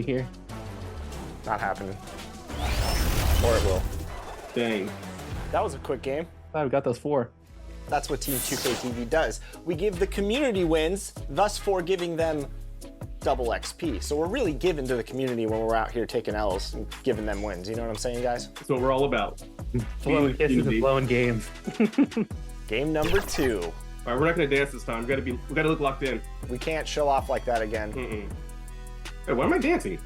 Here. Not happening. Or it will. Dang. That was a quick game. We got those 4. That's what Team 2K TV does. We give the community wins, thus for giving them double XP. So we're really giving to the community when we're out here taking L's and giving them wins. You know what I'm saying, guys? That's what we're all about. Blowing kisses and blowing games. Game number 2. All right, we're not gonna dance this time. We gotta look locked in. We can't show off like that again. Hey, why am I dancing?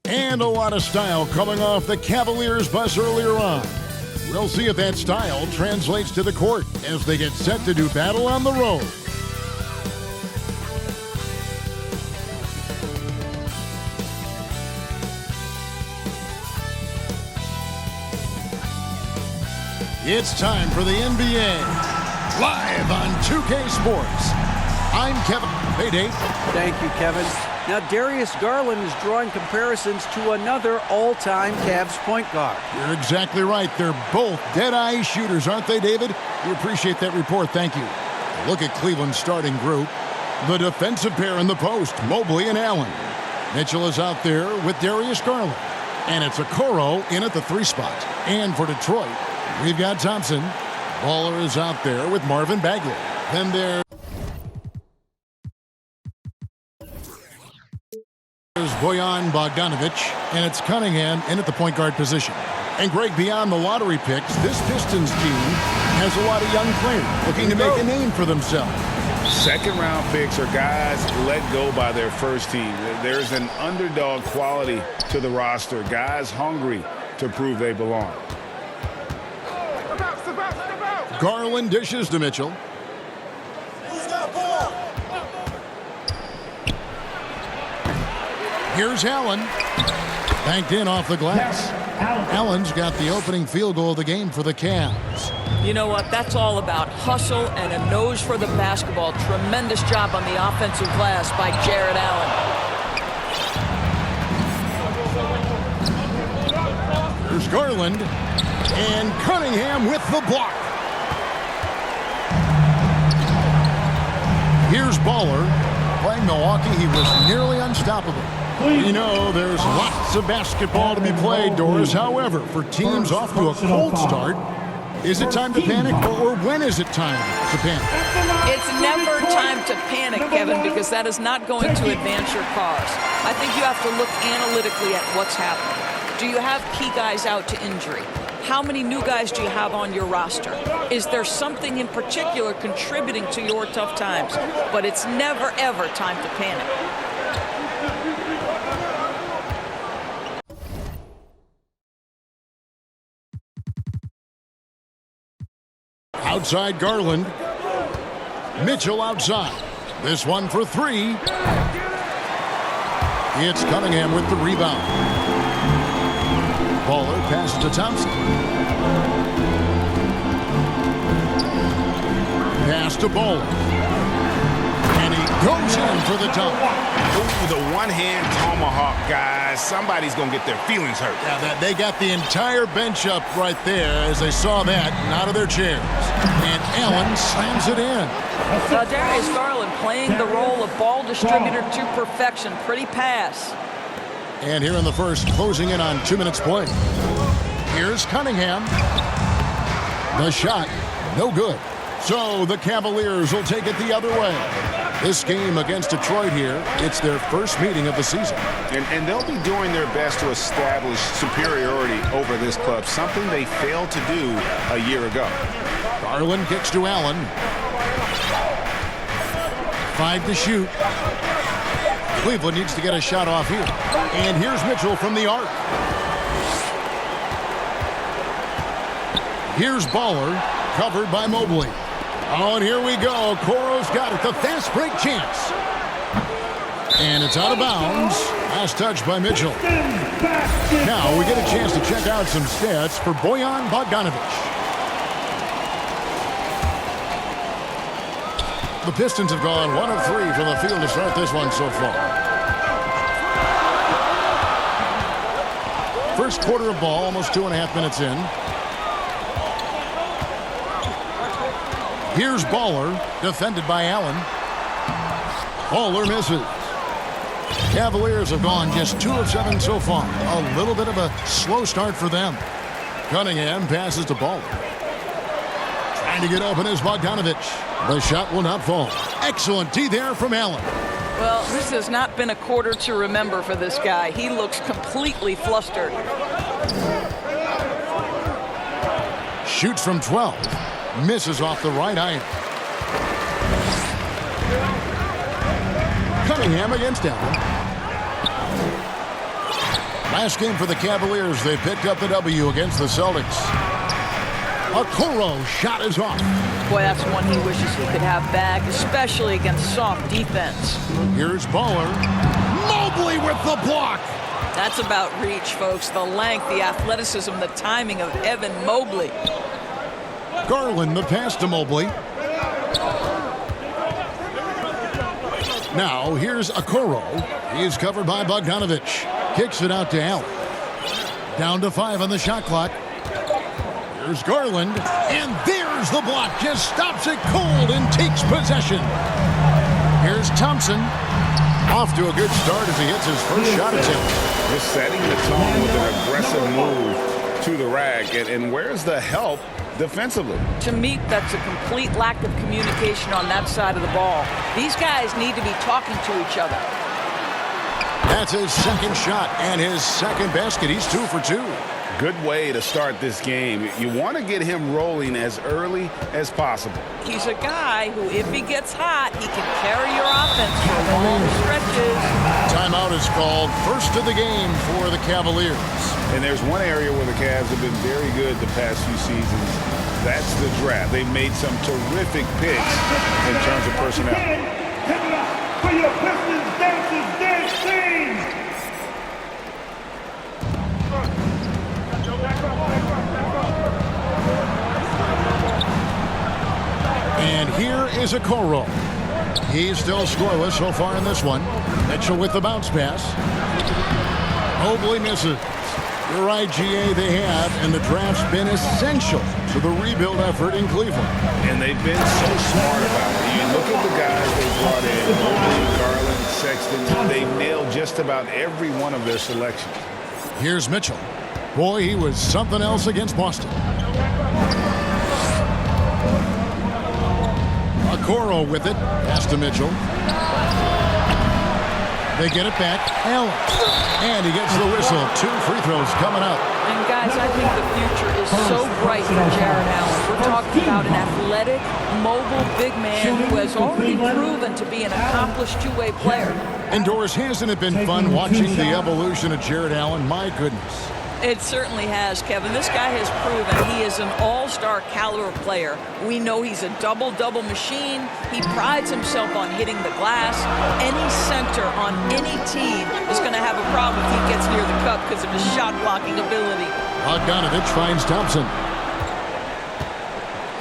And a lot of style coming off the Cavaliers bus earlier on. We'll see if that style translates to the court as they get set to do battle on the road. It's time for the NBA, live on 2K Sports. I'm Kevin. Hey, Dave. Thank you, Kevin. Now, Darius Garland is drawing comparisons to another all-time Cavs point guard. You're exactly right. They're both dead-eye shooters, aren't they, David? We appreciate that report. Thank you. Look at Cleveland's starting group. The defensive pair in the post, Mobley and Allen. Mitchell is out there with Darius Garland. And it's Okoro in at the 3 spot. And for Detroit, we've got Thompson. Baller is out there with Marvin Bagley. Then there's Bojan Bogdanovic, and it's Cunningham in at the point guard position. And Greg, beyond the lottery picks, this Pistons team has a lot of young players looking to make a name for themselves. Second-round picks are guys let go by their first team. There's an underdog quality to the roster. Guys hungry to prove they belong. Garland dishes to Mitchell. Here's Allen. Banked in off the glass. Allen's got the opening field goal of the game for the Cavs. You know what? That's all about hustle and a nose for the basketball. Tremendous job on the offensive glass by Jared Allen. Here's Garland. And Cunningham with the block. Here's Baller. Playing Milwaukee, he was nearly unstoppable. You know, there's lots of basketball to be played, Doris. However, for teams off to a cold start, is it time to panic, or when is it time to panic? It's never time to panic, Kevin, because that is not going to advance your cause. I think you have to look analytically at what's happening. Do you have key guys out to injury? How many new guys do you have on your roster? Is there something in particular contributing to your tough times? But it's never, ever time to panic. Outside Garland. Mitchell outside. This one for 3. It's Cunningham with the rebound. Baller passes to Thompson. Pass to Baller. And he goes in for the dunk. Ooh, the one-hand tomahawk, guys. Somebody's going to get their feelings hurt. Yeah, they got the entire bench up right there as they saw that and out of their chairs. And Allen slams it in. Darius Garland playing the role of ball distributor to perfection. Pretty pass. And here in the first, closing in on 2 minutes play. Here's Cunningham. The shot, no good. So the Cavaliers will take it the other way. This game against Detroit here, it's their first meeting of the season. And they'll be doing their best to establish superiority over this club, something they failed to do a year ago. Garland kicks to Allen. 5 to shoot. Cleveland needs to get a shot off here. And here's Mitchell from the arc. Here's Baller, covered by Mobley. Oh, and here we go. Okoro's got it. The fast break chance. And it's out of bounds. Last touch by Mitchell. Now we get a chance to check out some stats for Bojan Bogdanovic. The Pistons have gone 1 of 3 from the field to start this one so far. First quarter of ball, almost 2.5 minutes in. Here's Baller, defended by Allen. Baller misses. Cavaliers have gone just 2 of 7 so far. A little bit of a slow start for them. Cunningham passes to Baller. Trying to get open is Bogdanovich. The shot will not fall. Excellent D there from Allen. Well, this has not been a quarter to remember for this guy. He looks completely flustered. Shoots from 12. Misses off the right iron. Cunningham against Allen. Last game for the Cavaliers, they picked up the W against the Celtics. Okoro shot is off. Boy, that's one he wishes he could have back, especially against soft defense. Here's Baller. Mobley with the block. That's about reach, folks. The length, the athleticism, the timing of Evan Mobley. Garland the pass to Mobley. Now here's Okoro. He's covered by Bogdanovich. Kicks it out to Allen. Down to 5 on the shot clock. Here's Garland. And there's the block. Just stops it cold and takes possession. Here's Thompson. Off to a good start as he hits his first shot attempt. Just setting the tone with an aggressive move to the rack. And where's the help defensively? To me, that's a complete lack of communication on that side of the ball. These guys need to be talking to each other. That's his second shot and his second basket. He's 2 for 2. Good way to start this game. You want to get him rolling as early as possible. He's a guy who, if he gets hot, he can carry your offense for long stretches. Timeout is called. First of the game for the Cavaliers. And there's one area where the Cavs have been very good the past few seasons. That's the draft. They've made some terrific picks in terms of personnel. Give it up for your Pistons dancers dance team! And here is Okoro. He's still scoreless so far in this one. Mitchell with the bounce pass. Mobley misses. You're right, GA, they have, and the draft's been essential to the rebuild effort in Cleveland. And they've been so smart about it. You look at the guys they brought in, Mobley, Garland, Sexton, they've nailed just about every one of their selections. Here's Mitchell. Boy, he was something else against Boston. Okoro with it. Pass to Mitchell. They get it back. Allen. And he gets the whistle. 2 free throws coming up. And guys, I think the future is so bright for Jared Allen. We're talking about an athletic, mobile big man who has already proven to be an accomplished two-way player. Indoors, hasn't it been fun watching the evolution of Jared Allen? My goodness. It certainly has, Kevin. This guy has proven he is an all-star caliber player. We know he's a double-double machine. He prides himself on hitting the glass. Any center on any team is going to have a problem if he gets near the cup because of his shot-blocking ability. Bogdanovich finds Thompson.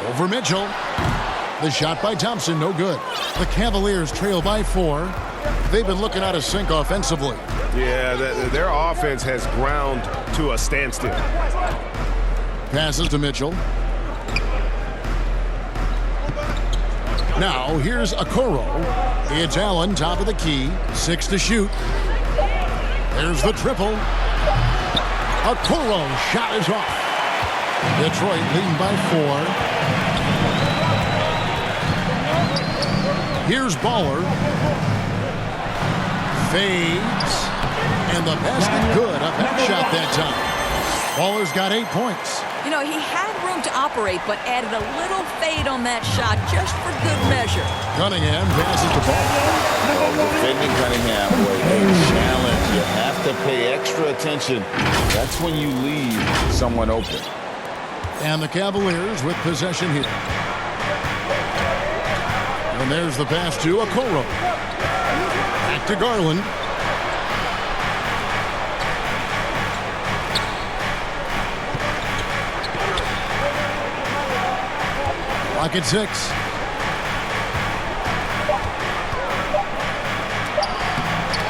Over Mitchell. The shot by Thompson, no good. The Cavaliers trail by 4. They've been looking out of sync offensively. Yeah, their offense has ground to a standstill. Passes to Mitchell. Now, here's Okoro. It's Allen, top of the key. 6 to shoot. There's the triple. Okoro, shot is off. Detroit leading by 4. Here's Baller. Fades. And the basket good. A back shot that time. Baller's got 8 points. You know, he had room to operate, but added a little fade on that shot just for good measure. Cunningham passes the ball. Defending Cunningham was a challenge. You have to pay extra attention. That's when you leave someone open. And the Cavaliers with possession here. And there's the pass to Okoro. Back to Garland. Clock at 6.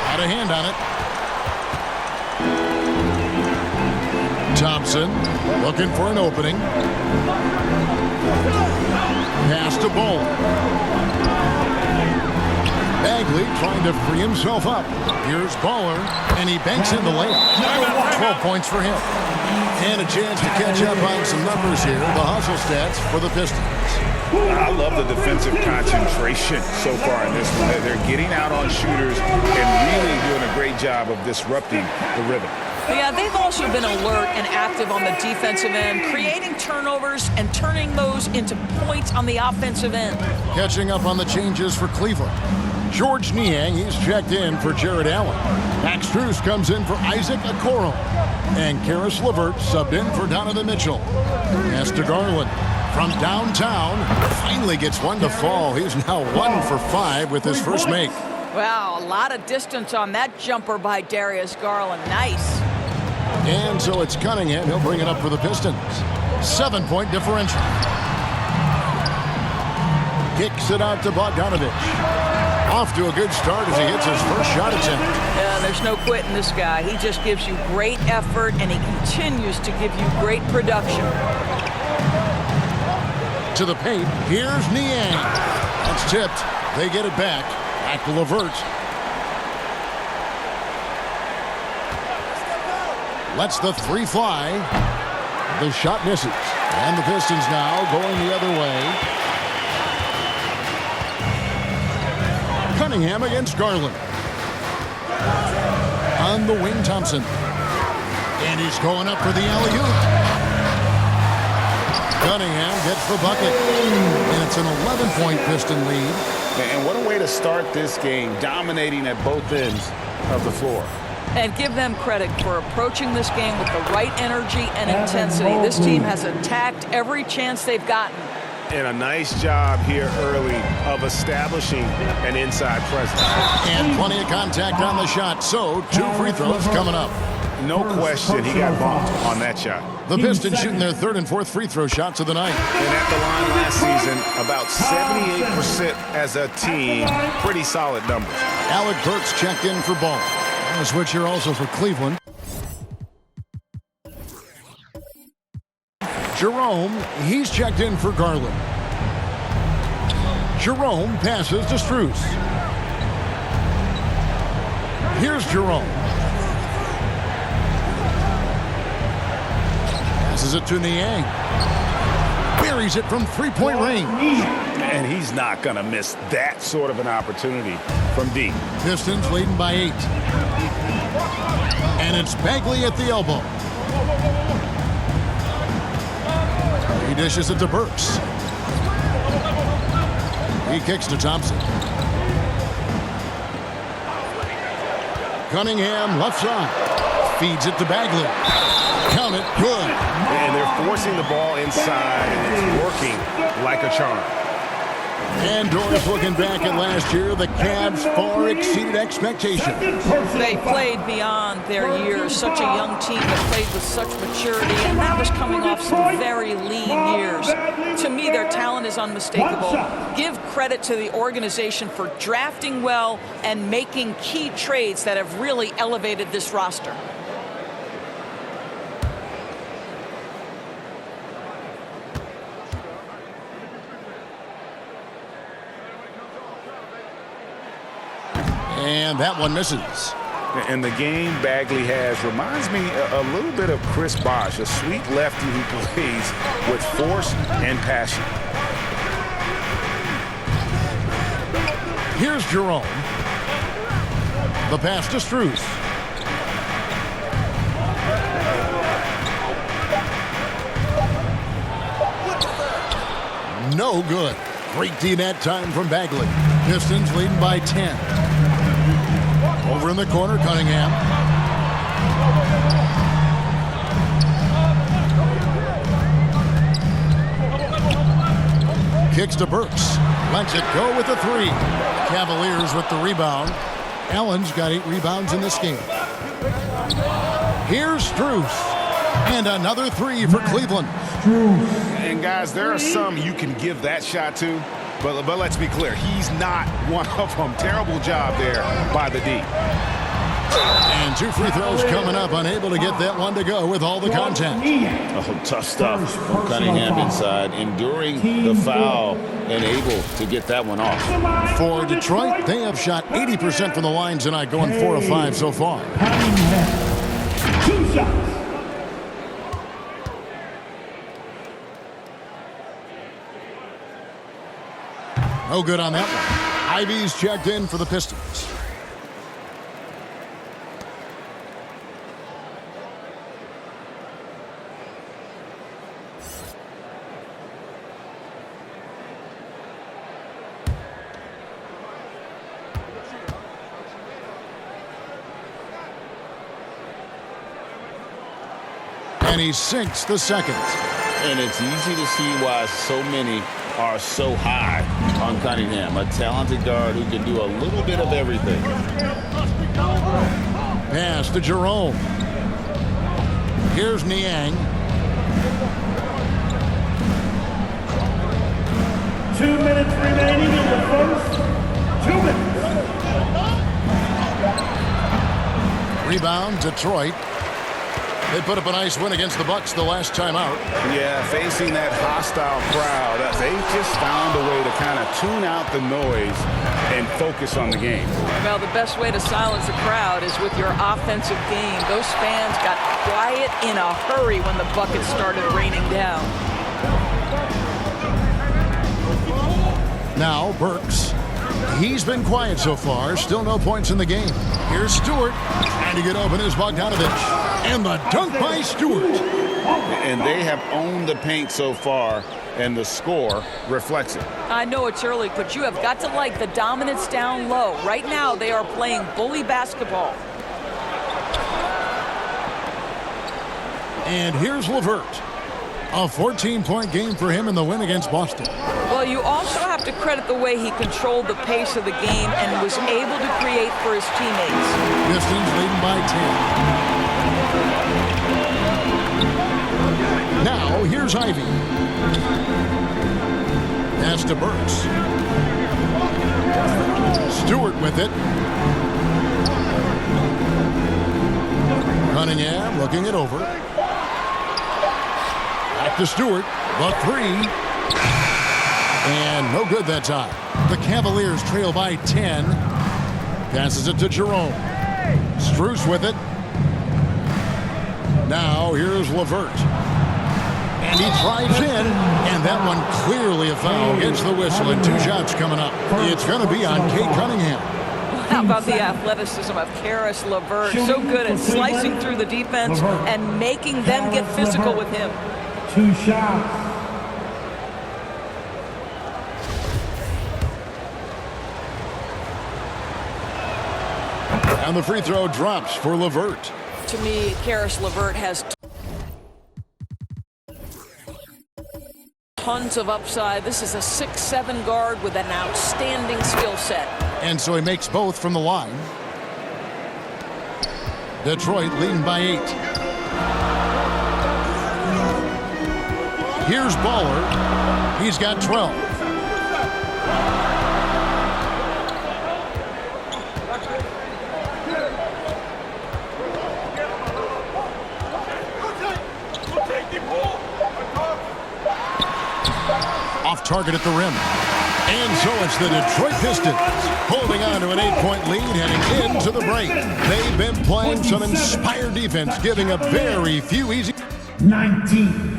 Out of hand on it. Thompson looking for an opening. Pass to Bowles. Bagley trying to free himself up. Here's Baller, and he banks in the layup. 12 points for him. And a chance to catch up on some numbers here. The hustle stats for the Pistons. I love the defensive concentration so far in this one. They're getting out on shooters and really doing a great job of disrupting the rhythm. Yeah, they've also been alert and active on the defensive end, creating turnovers and turning those into points on the offensive end. Catching up on the changes for Cleveland. George Niang, he's checked in for Jared Allen. Max Strus comes in for Isaac Okoro. And Karis LeVert subbed in for Donovan Mitchell. Pass to Garland from downtown. Finally gets one to fall. He's now 1 for 5 with his first make. Wow, a lot of distance on that jumper by Darius Garland. Nice. And so it's Cunningham. He'll bring it up for the Pistons. 7-point differential. Kicks it out to Bogdanovich. Off to a good start as he hits his first shot attempt. Yeah, there's no quitting this guy. He just gives you great effort, and he continues to give you great production. To the paint, here's Niang. That's tipped. They get it back. Back to LeVert. Lets the three fly. The shot misses. And the Pistons now going the other way. Cunningham against Garland. On the wing, Thompson. And he's going up for the alley-oop. Cunningham gets the bucket. And it's an 11-point Piston lead. And what a way to start this game, dominating at both ends of the floor. And give them credit for approaching this game with the right energy and intensity. This team has attacked every chance they've gotten. And a nice job here early of establishing an inside presence. And plenty of contact on the shot. So 2 free throws coming up. No question he got bumped on that shot. The Pistons shooting their 3rd and 4th free throw shots of the night. And at the line last season, about 78% as a team. Pretty solid numbers. Alec Burks checked in for ball. And a switch here also for Cleveland. Jerome, he's checked in for Garland. Jerome passes to Strus. Here's Jerome. Passes it to Niang. Buries it from three-point range. And he's not going to miss that sort of an opportunity from deep. Pistons leading by 8. And it's Bagley at the elbow. He dishes it to Burks. He kicks to Thompson. Cunningham left side. Feeds it to Bagley. Count it. Good. And they're forcing the ball inside, and it's working like a charm. And Doris looking back at last year, the Cavs far exceeded expectations. They played beyond their years. Such a young team that played with such maturity, and that was coming off some very lean years. To me, their talent is unmistakable. Give credit to the organization for drafting well and making key trades that have really elevated this roster. And that one misses. And the game Bagley has reminds me a little bit of Chris Bosh, a sweet lefty who plays with force and passion. Here's Jerome. The pass to Strus. No good. Great D that time from Bagley. Pistons leading by 10. Over in the corner, Cunningham. Kicks to Burks. Lets it go with the 3. Cavaliers with the rebound. Allen's got 8 rebounds in this game. Here's Strus. And another 3 for Cleveland. And guys, there are some you can give that shot to, but let's be clear, he's not one of them. Terrible job there by the D. And 2 free throws coming up, unable to get that one to go with all the contact. Oh, tough stuff from Cunningham inside, enduring the foul and able to get that one off. For Detroit, they have shot 80% from the line tonight, going 4 of 5 so far. 2 shots. No good on that one. Ivy's checked in for the Pistons. And he sinks the second. And it's easy to see why so many are so high on Cunningham, a talented guard who can do a little bit of everything. Pass to Jerome. Here's Niang. 2 minutes remaining in the first. 2 minutes. Rebound, Detroit. They put up a nice win against the Bucks the last time out. Yeah, facing that hostile crowd, they just found a way to kind of tune out the noise and focus on the game. Well, the best way to silence a crowd is with your offensive game. Those fans got quiet in a hurry when the buckets started raining down. Now Burks. He's been quiet so far. Still no points in the game. Here's Stewart. Trying to get open is Bogdanovich. And the dunk by Stewart. And they have owned the paint so far, and the score reflects it. I know it's early, but you have got to like the dominance down low. Right now, they are playing bully basketball. And here's LeVert. A 14-point game for him in the win against Boston. Well, you also have to credit the way he controlled the pace of the game and was able to create for his teammates. Pistons leading by 10. Now, here's Ivy. Pass to Burks. Stewart with it. Cunningham looking it over. Back to Stewart. The 3. And no good that time. The Cavaliers trail by 10. Passes it to Jerome. Strus with it. Now here's LeVert. And he drives in, and that one clearly a foul. Gets the whistle, and 2 shots coming up. It's going to be on Kate Cunningham. How about the athleticism of Caris LeVert? So good at slicing through the defense and making them get physical with him. 2 shots. And the free throw drops for LeVert. To me, Caris LeVert has tons of upside. This is a 6'7" guard with an outstanding skill set. And so he makes both from the line. Detroit leading by 8. Here's Baller. He's got 12. Off target at the rim. And so it's the Detroit Pistons holding on to an 8-point lead heading into the break. They've been playing some inspired defense, giving up very few easy. 19.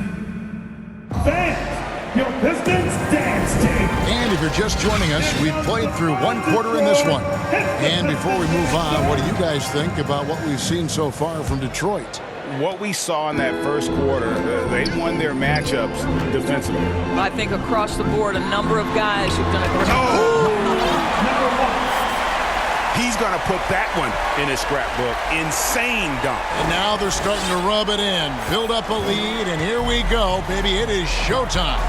Fans, your Pistons dance team. And if you're just joining us, we've played through 1 quarter in this one. And before we move on, what do you guys think about what we've seen so far from Detroit? What we saw in that first quarter, they won their matchups defensively. I think across the board, a number of guys who've done a great job. He's going to put that one in his scrapbook. Insane dunk. And now they're starting to rub it in, build up a lead, and here we go, baby. It is showtime.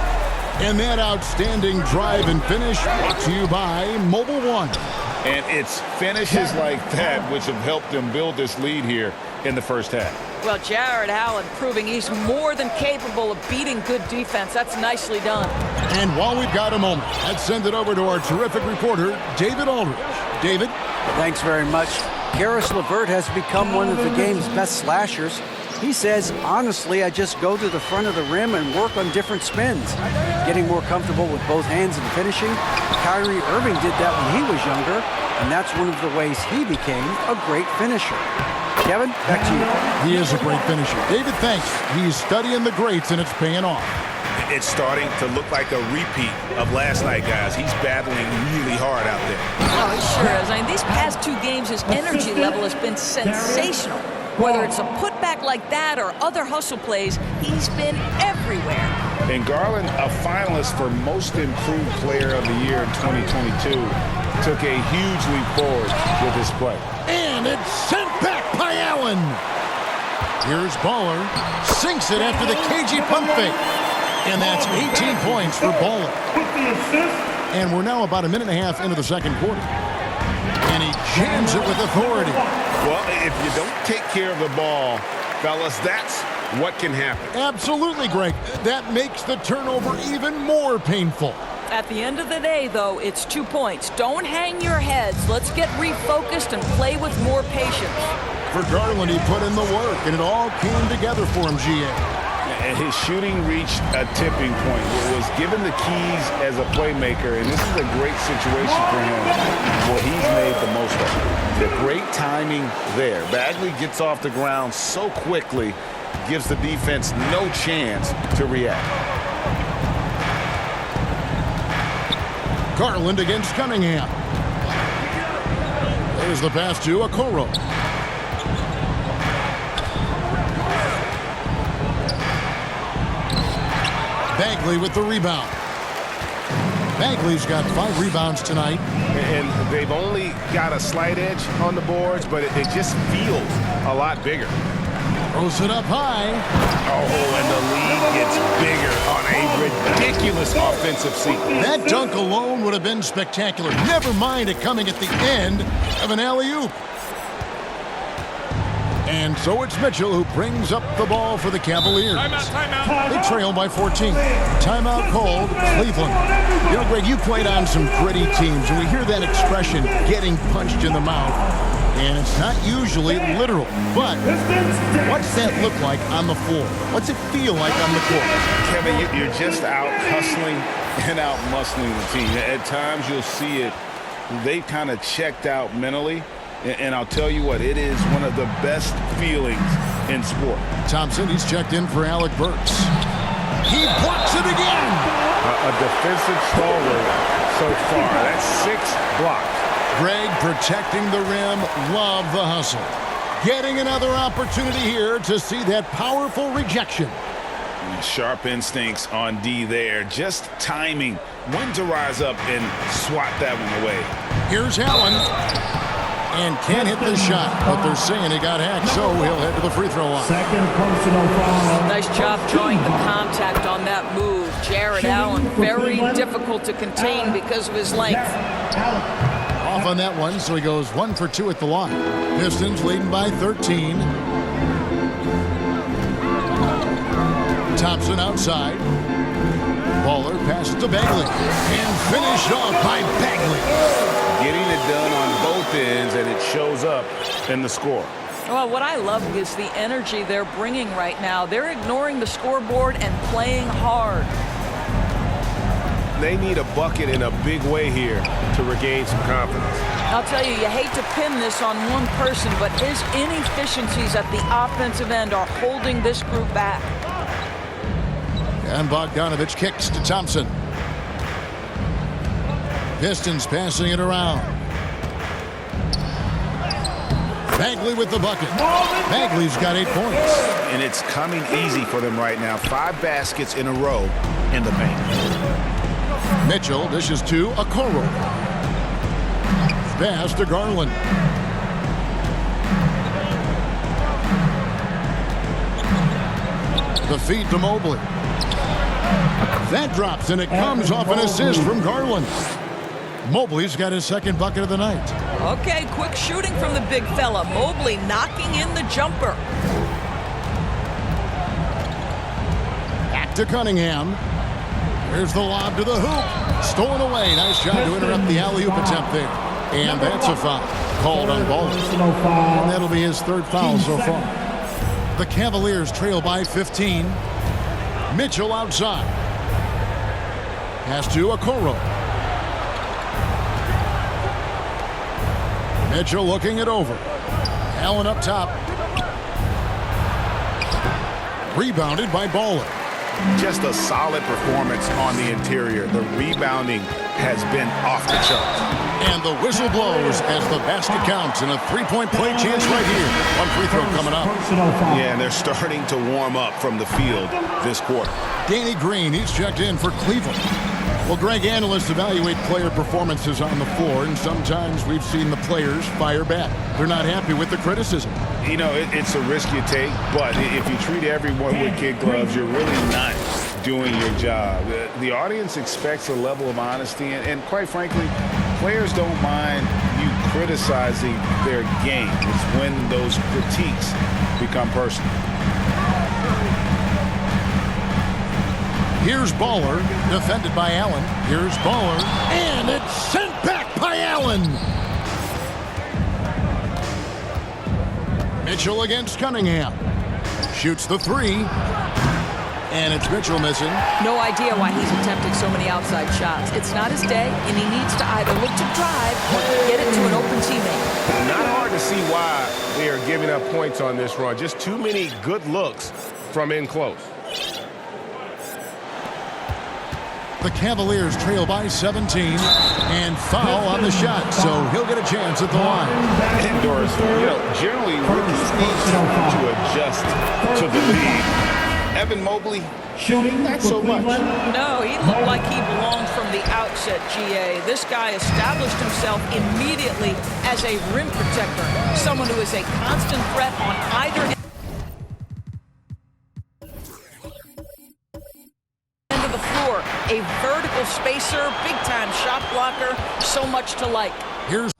And that outstanding drive and finish brought to you by Mobile One. And it's finishes like that which have helped them build this lead here in the first half. Well, Jared Allen proving he's more than capable of beating good defense. That's nicely done. And while we've got a moment, let's send it over to our terrific reporter, David Aldridge. David? Thanks very much. Karis LeVert has become one of the game's best slashers. He says, honestly, I just go to the front of the rim and work on different spins. Getting more comfortable with both hands and finishing. Kyrie Irving did that when he was younger, and that's one of the ways he became a great finisher. Kevin, back to you. He is a great finisher. David, thanks. He's studying the greats, and it's paying off. It's starting to look like a repeat of last night, guys. He's battling really hard out there. Oh, he sure is. I mean, these past 2 games, his energy level has been sensational. Whether it's a putback like that or other hustle plays, he's been everywhere. And Garland, a finalist for Most Improved Player of the Year in 2022, took a huge leap forward with his play. And it's sent back by Allen. Here's Baller. Sinks it after the cagey pump fake. And that's 18 points for Baller. And we're now about a minute and a half into the second quarter. And he jams it with authority. Well, if you don't take care of the ball, fellas, that's what can happen. Absolutely, Greg. That makes the turnover even more painful. At the end of the day, though, it's 2 points. Don't hang your heads. Let's get refocused and play with more patience. For Garland, he put in the work, and it all came together for him, GA. And his shooting reached a tipping point. It was given the keys as a playmaker, and this is a great situation for him. Well, he's made the most of it. The great timing there. Bagley gets off the ground so quickly, gives the defense no chance to react. Garland against Cunningham. There's the pass to Okoro. Bagley with the rebound. Bagley's got 5 rebounds tonight. And they've only got a slight edge on the boards, but it just feels a lot bigger. Throws it up high. Oh, and the lead gets bigger on a ridiculous offensive sequence. That dunk alone would have been spectacular. Never mind it coming at the end of an alley-oop. And so it's Mitchell who brings up the ball for the Cavaliers. Timeout. They trail by 14. Timeout called Cleveland. You know, Greg, you played on some gritty teams, and we hear that expression, getting punched in the mouth. And it's not usually literal. But what's that look like on the floor? What's it feel like on the court? Kevin, you're just out hustling and out muscling the team. At times you'll see it. They kind of checked out mentally. And I'll tell you what, it is one of the best feelings in sport. Thompson, he's checked in for Alec Burks. He blocks it again. A defensive stalwart so far. That's 6 blocks. Greg protecting the rim. Love the hustle. Getting another opportunity here to see that powerful rejection. Sharp instincts on D there. Just timing when to rise up and swat that one away. Here's Allen. And can't hit the shot, but they're saying he got hacked, so he'll head to the free throw line. Second personal foul. Nice job drawing the contact on that move. Jared Allen, very difficult to contain because of his length. Off on that one, so he goes 1 for 2 at the line. Pistons leading by 13. Thompson outside. Baller passes to Bagley. And finished off by Bagley. Getting it done on both ends, and it shows up in the score. Well, what I love is the energy they're bringing right now. They're ignoring the scoreboard and playing hard. They need a bucket in a big way here to regain some confidence. I'll tell you, you hate to pin this on one person, but his inefficiencies at the offensive end are holding this group back. And Bogdanovich kicks to Thompson. Pistons passing it around. Bagley with the bucket. Bagley's got 8 points. And it's coming easy for them right now. 5 baskets in a row in the paint. Mitchell dishes to Okoro. Pass to Garland. The feed to Mobley. That drops, and it comes off an assist from Garland. Mobley's got his 2nd bucket of the night. Okay, quick shooting from the big fella. Mobley knocking in the jumper. Back to Cunningham. Here's the lob to the hoop. Stolen away. Nice job to interrupt the alley-oop attempt there. And that's a foul. called on Baller. Personal foul. And that'll be his third foul so far. The Cavaliers trail by 15. Mitchell outside. Pass to Okoro. Mitchell looking it over. Allen up top. Rebounded by Baller. Just a solid performance on the interior. The rebounding has been off the charts. And the whistle blows as the basket counts and a three-point play chance right here. One free throw coming up. Personal foul. Yeah, and they're starting to warm up from the field this quarter. Danny Green, he's checked in for Cleveland. Well, Greg, analysts evaluate player performances on the floor, and sometimes we've seen the players fire back. They're not happy with the criticism. You know, it's a risk you take, but if you treat everyone with kid gloves, you're really not doing your job. The audience expects a level of honesty, and quite frankly, players don't mind you criticizing their game. It's when those critiques become personal. Here's Baller, defended by Allen. Here's Baller, and it's sent back by Allen. Mitchell against Cunningham. Shoots the three. And it's Mitchell missing. No idea why he's attempting so many outside shots. It's not his day, and he needs to either look to drive or get it to an open teammate. Not hard to see why they are giving up points on this run. Just too many good looks from in close. The Cavaliers trail by 17 and foul on the shot, so he'll get a chance at the line. Doris, you know, generally rookies need time to adjust to the league. Evan Mobley, Shooting not for so much. Cleveland. No, he looked like he belonged from the outset, GA. This guy established himself immediately as a rim protector, someone who is a constant threat on either end of the floor. A vertical spacer, big-time shot blocker, so much to like. Here's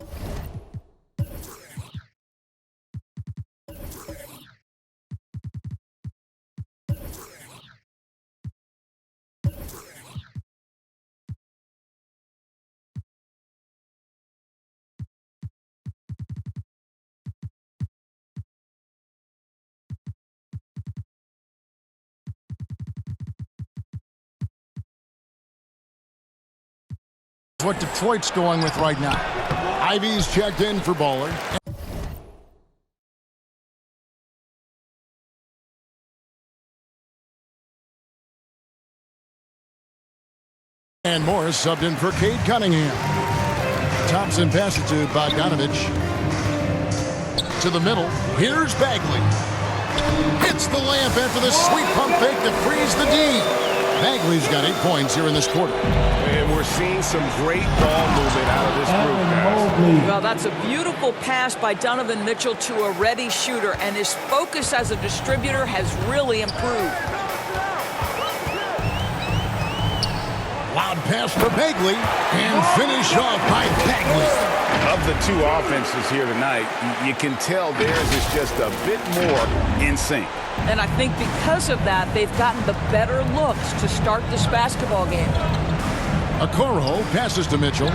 what Detroit's going with right now. Ivy's checked in for Baller. And Morris subbed in for Cade Cunningham. Thompson passes to Bogdanovich. To the middle. Here's Bagley. Hits the layup after the sweet pump fake to freeze the D. Bagley's got 8 points here in this quarter. And we're seeing some great ball movement out of this group, guys. Mobley. Well, that's a beautiful pass by Donovan Mitchell to a ready shooter, and his focus as a distributor has really improved. Loud pass for Bagley, and finish off by Bagley. of the two offenses here tonight, you can tell theirs is just a bit more in sync. And I think because of that, they've gotten the better looks to start this basketball game. Okoro passes to Mitchell.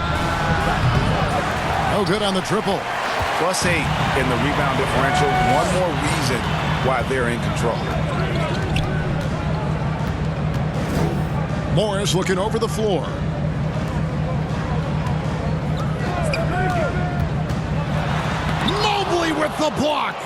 No good on the triple. +8 in the rebound differential. One more reason why they're in control. Morris looking over the floor. Mobley with the block.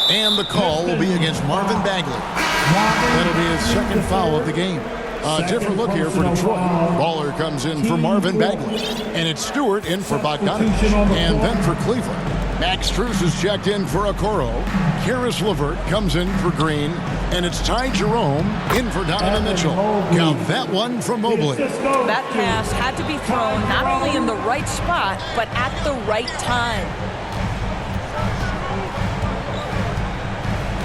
And the call will be against Marvin Bagley. That'll be his second foul of the game. A different look here for Detroit. Baller comes in for Marvin Bagley. And it's Stewart in for Bogdanovich. And then for Cleveland, Max Strus is checked in for Okoro. Karis LeVert comes in for Green. And it's Ty Jerome in for Donovan Mitchell. Count that one from Mobley. That pass had to be thrown not only in the right spot, but at the right time.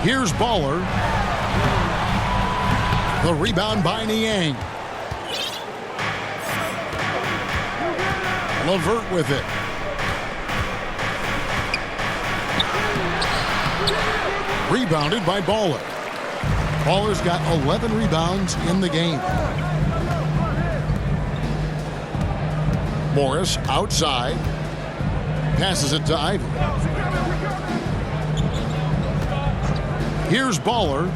Here's Baller. The rebound by Niang. LeVert with it. Rebounded by Baller. Baller's got 11 rebounds in the game. Morris outside. Passes it to Ivy. Here's Baller.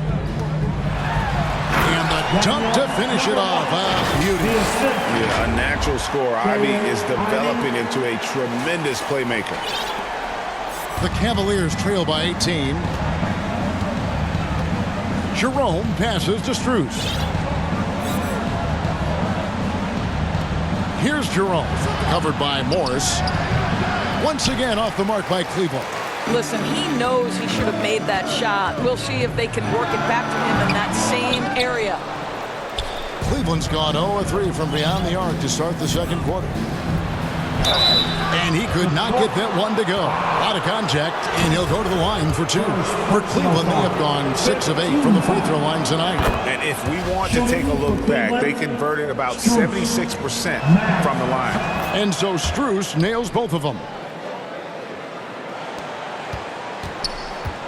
And the dunk to finish it off. Beauty. Yeah, a natural scorer. Ivy is developing into a tremendous playmaker. The Cavaliers trail by 18. Jerome passes to Strus. Here's Jerome, covered by Morris. Once again off the mark by Cleveland. Listen, he knows he should have made that shot. We'll see if they can work it back to him in that same area. Cleveland's gone 0-3 from beyond the arc to start the second quarter. And he could not get that one to go. Out of contact, and he'll go to the line for two. For Cleveland, they have gone 6 of 8 from the free throw line tonight. And if we want to take a look back, they converted about 76% from the line. And so Strus nails both of them.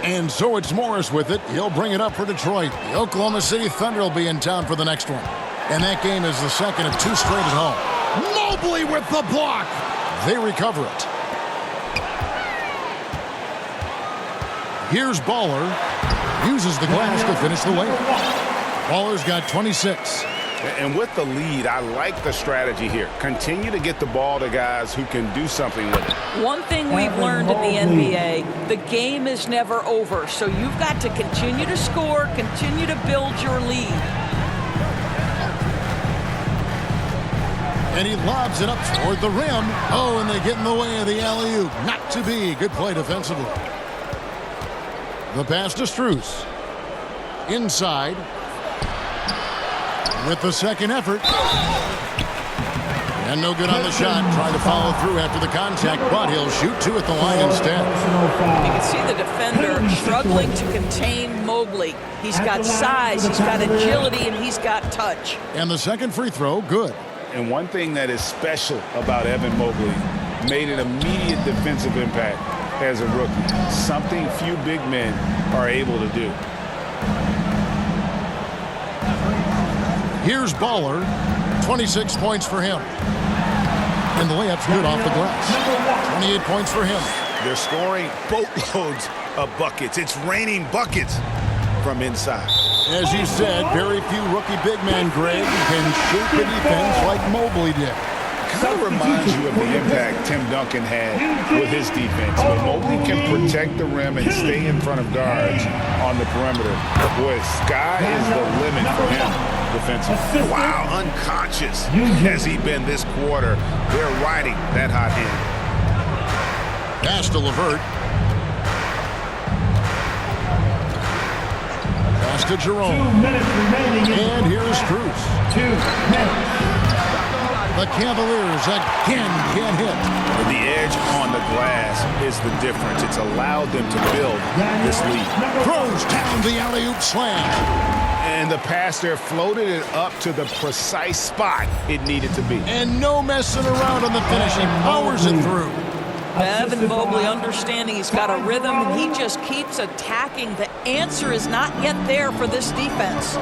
And so it's Morris with it. He'll bring it up for Detroit. The Oklahoma City Thunder will be in town for the next one. And that game is the second of 2 straight at home. Mobley with the block. They recover it. Here's Baller. Uses the glass to finish the layup. Baller's got 26. And with the lead, I like the strategy here. Continue to get the ball to guys who can do something with it. One thing we've learned in the NBA, the game is never over. So you've got to continue to score, continue to build your lead. And he lobs it up toward the rim. Oh, and they get in the way of the alley-oop. Not to be. Good play defensively. The pass to Strus. Inside. With the second effort. And no good on the shot. Trying to follow through after the contact, but he'll shoot 2 at the line instead. You can see the defender struggling to contain Mobley. He's got size, he's got agility, and he's got touch. And the second free throw, good. And one thing that is special about Evan Mobley, made an immediate defensive impact as a rookie. Something few big men are able to do. Here's Baller. 26 points for him. And the layup's good off the glass. 28 points for him. They're scoring boatloads of buckets. It's raining buckets from inside. As you said, very few rookie big men, Greg, can shoot the defense like Mobley did. Kind of reminds you of the impact Tim Duncan had with his defense. But Mobley can protect the rim and stay in front of guards on the perimeter. Boy, sky is the limit for him defensively. Wow, unconscious has he been this quarter. They're riding that hot hand. Pass to LeVert. Pass to Jerome. 2 minutes remaining. And here's Strus. 2 minutes. The Cavaliers again can't hit. The edge on the glass is the difference. It's allowed them to build this lead. Throws down the alley-oop slam. And the pass there floated it up to the precise spot it needed to be. And no messing around on the finish. He powers it through. Evan Mobley understanding he's got a rhythm, and he just keeps attacking. The answer is not yet there for this defense.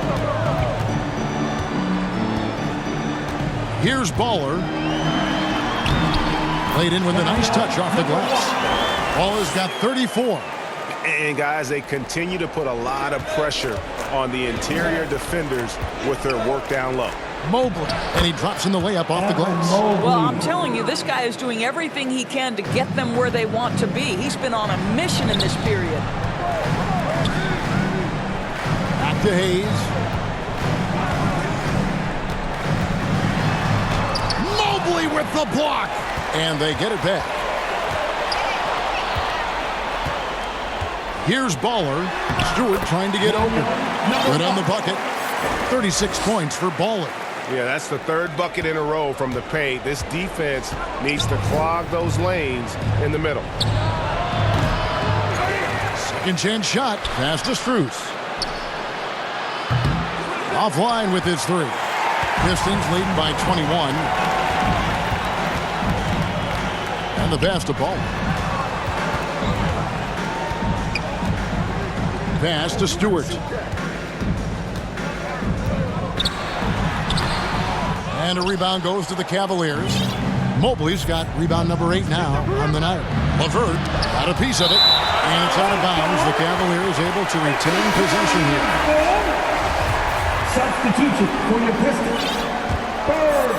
Here's Baller. Played in with a nice touch off the glass. Baller's got 34. And guys, they continue to put a lot of pressure on the interior defenders with their work down low. Mobley, and he drops in the layup off the glass. Well, I'm telling you, this guy is doing everything he can to get them where they want to be. He's been on a mission in this period. Back to Hayes. Mobley with the block. And they get it back. Here's Baller. Stewart trying to get open. Good on the bucket. 36 points for Baller. Yeah, that's the 3rd bucket in a row from the paint. This defense needs to clog those lanes in the middle. Second chance shot. Pass to Strus. Offline with his 3. Pistons leading by 21. And the pass to Baller. Pass to Stewart. And a rebound goes to the Cavaliers. Mobley's got rebound number 8 now on the night. LeVert got a piece of it, and it's out of bounds. The Cavaliers able to retain possession here. Substitution for your Pistons. Bird.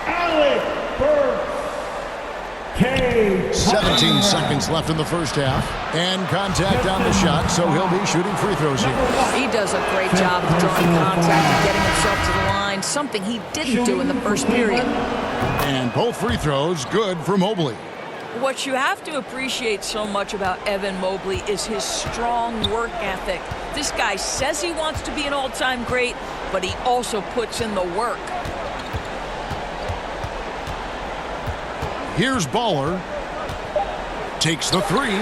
Alec Bird. 17 seconds left in the first half. And contact on the shot, so he'll be shooting free throws here. He does a great job of drawing contact and getting himself to the line, something he didn't do in the first period. And both free throws good for Mobley. What you have to appreciate so much about Evan Mobley is his strong work ethic. This guy says he wants to be an all-time great, but he also puts in the work. Here's Baller. Takes the three.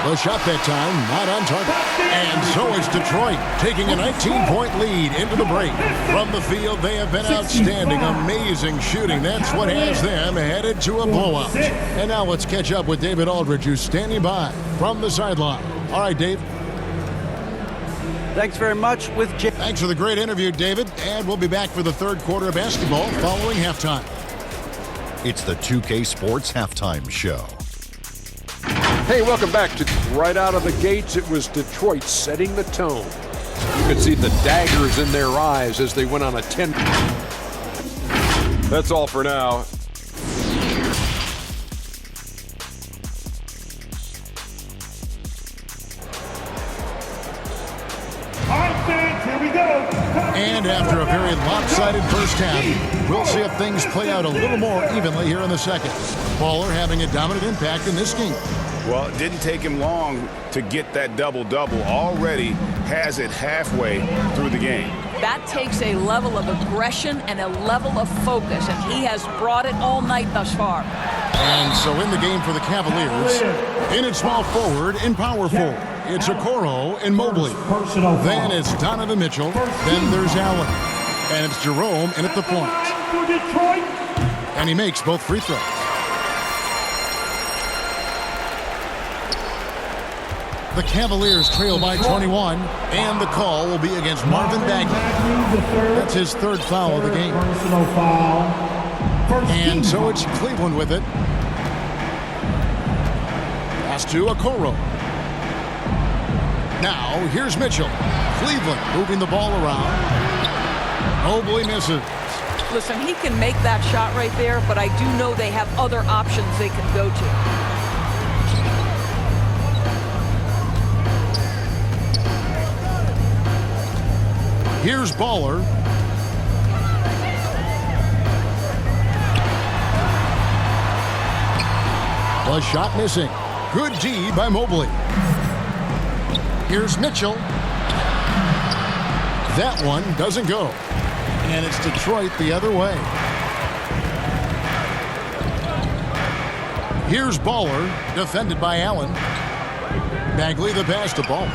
The shot that time not on target. And so is Detroit taking a 19-point lead into the break. From the field, they have been outstanding. Amazing shooting. That's what has them headed to a blowout. And now let's catch up with David Aldridge, who's standing by from the sideline. All right, Dave. Thanks very much with Jay. Thanks for the great interview, David. And we'll be back for the third quarter of basketball following halftime. It's the 2K Sports Halftime Show. Hey, welcome back to right out of the gates. It was Detroit setting the tone. You could see the daggers in their eyes as they went on a 10. That's all for now. All right, fans, here we go. And after a very lopsided first half, we'll see if things play out a little more evenly here in the second. Baller having a dominant impact in this game. Well, it didn't take him long to get that double-double. Already has it halfway through the game. That takes a level of aggression and a level of focus, and he has brought it all night thus far. And so in the game for the Cavaliers, in at small forward, in power forward, it's Okoro and Mobley. Then it's Donovan Mitchell. Then there's Allen. And it's Jerome in at the point. And he makes both free throws. The Cavaliers trail by 21, and the call will be against Marvin Bagley. That's his third foul of the game. And so it's Cleveland with it. Pass to Okoro. Now, here's Mitchell. Cleveland moving the ball around. Mobley misses. Listen, he can make that shot right there, but I do know they have other options they can go to. Here's Baller. The shot missing. Good D by Mobley. Here's Mitchell. That one doesn't go. And it's Detroit the other way. Here's Baller, defended by Allen. Bagley the pass to Baller.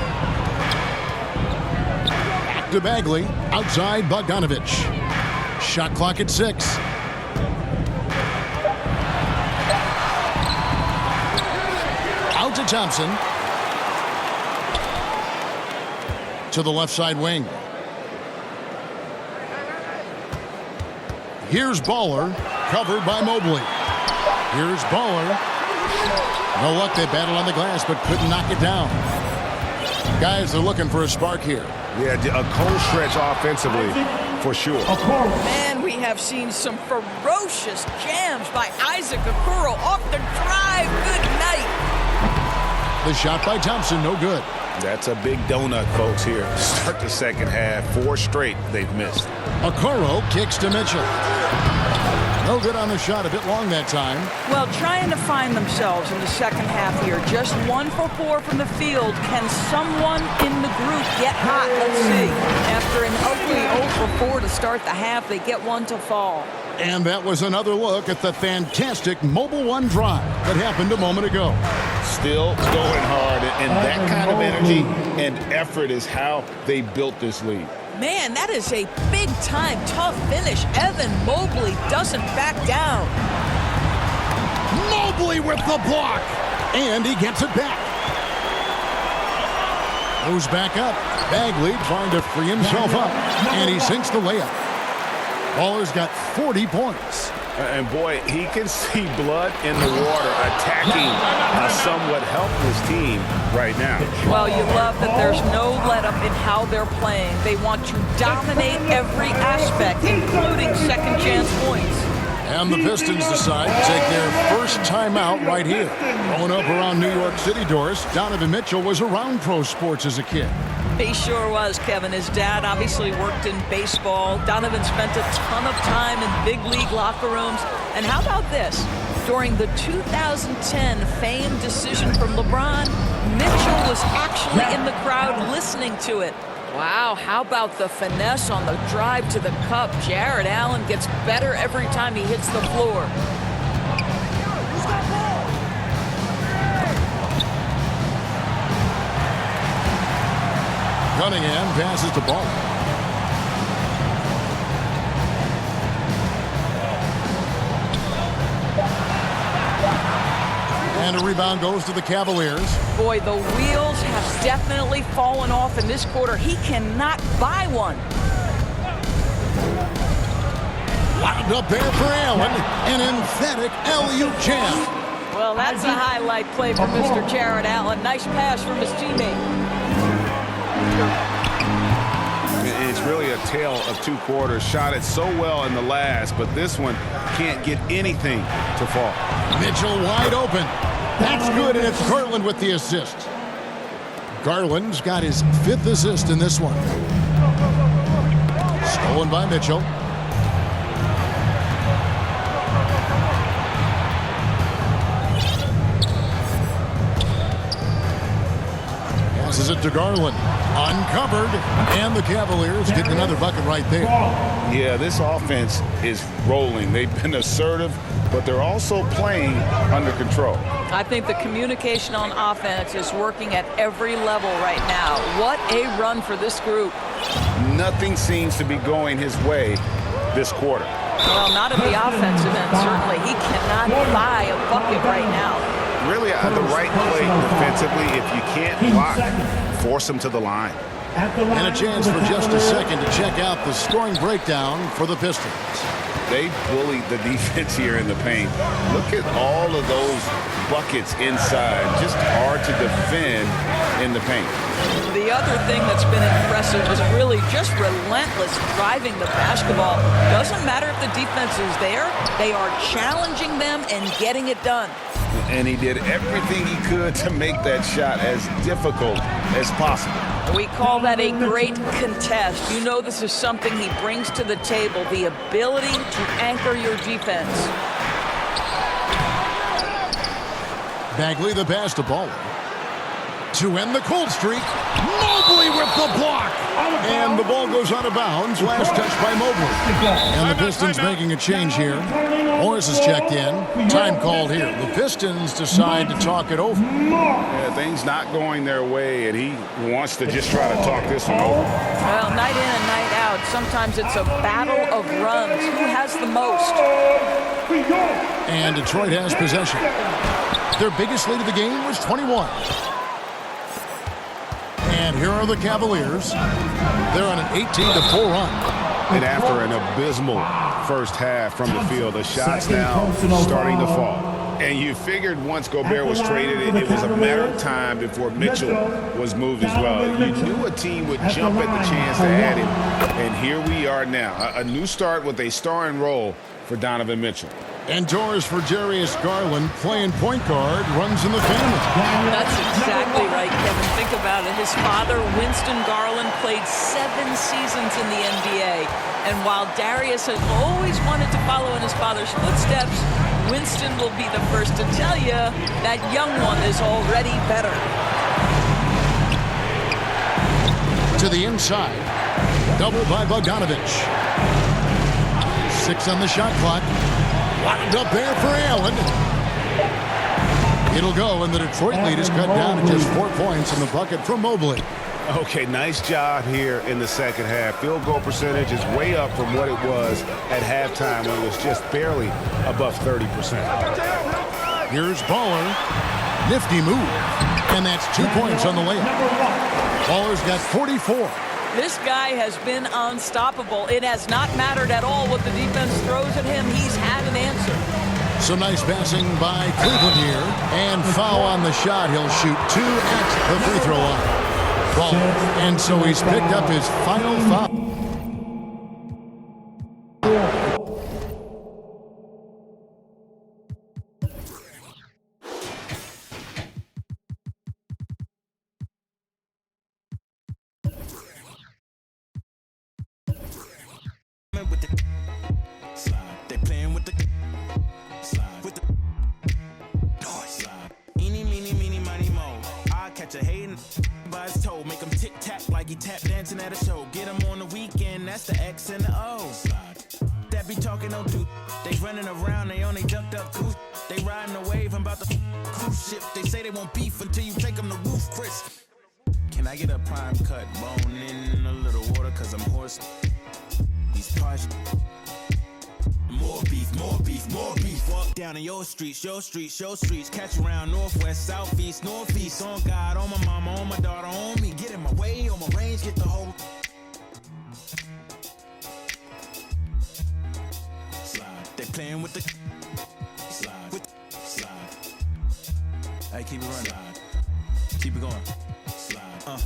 Back to Bagley, outside Bogdanovich. Shot clock at 6. Out to Thompson. To the left side wing. Here's Baller, covered by Mobley. Here's Baller. No luck, they battled on the glass, but couldn't knock it down. Guys are looking for a spark here. Yeah, a cold stretch offensively, for sure. Man, we have seen some ferocious jams by Isaac Okoro off the drive. Good night. The shot by Thompson, no good. That's a big donut, folks, here. Start the second half. 4 straight they've missed. Okoro kicks to Mitchell. No good on the shot, a bit long that time. Well, trying to find themselves in the second half here. Just 1 for 4 from the field. Can someone in the group get hot? Let's see. After an ugly 0 for 4 to start the half, they get 1 to fall. And that was another look at the fantastic Mobile One drive that happened a moment ago. Still going hard, and that kind of energy and effort is how they built this lead. Man, that is a big-time, tough finish. Evan Mobley doesn't back down. Mobley with the block. And he gets it back. Goes back up. Bagley trying to free himself up. And he sinks the layup. Baller's got 40 points. And boy, he can see blood in the water attacking a somewhat helpless team right now. Well, you love that there's no let-up in how they're playing. They want to dominate every aspect, including second chance points. And the Pistons decide to take their first timeout right here. Growing up around New York City, Doris, Donovan Mitchell was around pro sports as a kid. He sure was, Kevin. His dad obviously worked in baseball. Donovan spent a ton of time in big league locker rooms. And how about this? During the 2010 famed decision from LeBron, Mitchell was actually in the crowd listening to it. Wow, how about the finesse on the drive to the cup? Jared Allen gets better every time he hits the floor. Cunningham passes the ball. And a rebound goes to the Cavaliers. Boy, the wheels have definitely fallen off in this quarter. He cannot buy one. Wound up there for Allen. An emphatic alley-oop jam. Well, that's a highlight play for Mr. Jared Allen. Nice pass from his teammate. It's really a tale of two quarters. Shot it so well in the last, but this one can't get anything to fall. Mitchell wide open. That's good, and it's Garland with the assist. Garland's got his 5th assist in this one. Stolen by Mitchell. Passes it to Garland. Uncovered, and the Cavaliers get another bucket right there. Yeah, this offense is rolling. They've been assertive, but they're also playing under control. I think the communication on offense is working at every level right now. What a run for this group. Nothing seems to be going his way this quarter. Well, not at the offensive end, certainly. He cannot buy a bucket right now. Really, the right play defensively. If you can't block, force him to the line. And a chance for just a second to check out the scoring breakdown for the Pistons. They bullied the defense here in the paint. Look at all of those buckets inside. Just hard to defend in the paint. The other thing that's been impressive is really just relentless driving the basketball. Doesn't matter if the defense is there. They are challenging them and getting it done. And he did everything he could to make that shot as difficult as possible. We call that a great contest. You know this is something he brings to the table, the ability to anchor your defense. Bagley the pass to Ball. To end the cold streak, Mobley with the block. And the ball goes out of bounds. Last touch by Mobley. And the Pistons making a change here. Morris is checked in. Time called here. The Pistons decide to talk it over. Yeah, things not going their way, and he wants to just try to talk this one over. Well, night in and night out, sometimes it's a battle of runs. Who has the most? And Detroit has possession. Their biggest lead of the game was 21. And here are the Cavaliers. They're on an 18-4 run. And after an abysmal first half from the field, the shots now starting to fall. And you figured once Gobert was traded, it was a matter of time before Mitchell was moved as well. You knew a team would jump at the chance to add him. And here we are now. A new start with a starring role for Donovan Mitchell. And Doris for Jarius Garland, playing point guard, runs in the family. That's exactly right, Kevin. Think about it. His father, Winston Garland, played 7 seasons in the NBA. And while Darius has always wanted to follow in his father's footsteps, Winston will be the first to tell you that young one is already better. To the inside. Double by Bogdanovich. 6 on the shot clock. Wound up there for Allen. It'll go, and the Detroit lead is cut down to just 4 points in the bucket from Mobley. Okay, nice job here in the second half. Field goal percentage is way up from what it was at halftime when it was just barely above 30%. Here's Baller. Nifty move. And that's 2 points on the layup. Baller's got 44. This guy has been unstoppable. It has not mattered at all what the defense throws at him. He's had an answer. Some nice passing by Cleveland here. And foul on the shot. He'll shoot 2 at the free throw line. Ball. And so he's picked up his final foul. They playing with the slide with the slide. Eeny, meeny, meeny, miny, mo. I catch a hating by his toe, make him tic tac like he tap dancing at a show. Get him on the weekend, that's the X and the O. That be talking no dude. They running around, they only ducked up goose. They riding the wave, I'm about to cruise ship. They say they won't beef until you take them to roof, Chris. Can I get a prime cut, bone in a little water, cause I'm hoarse. These parts. More beef, more beef, more beef. Walk down in your streets, your streets, your streets. Catch around northwest, southeast, northeast. On God, on my mama, on my daughter, on me. Get in my way, on my range, get the whole slide. They playing with the slide, with slide. Hey, keep it running. Slide. Keep it going. Slide.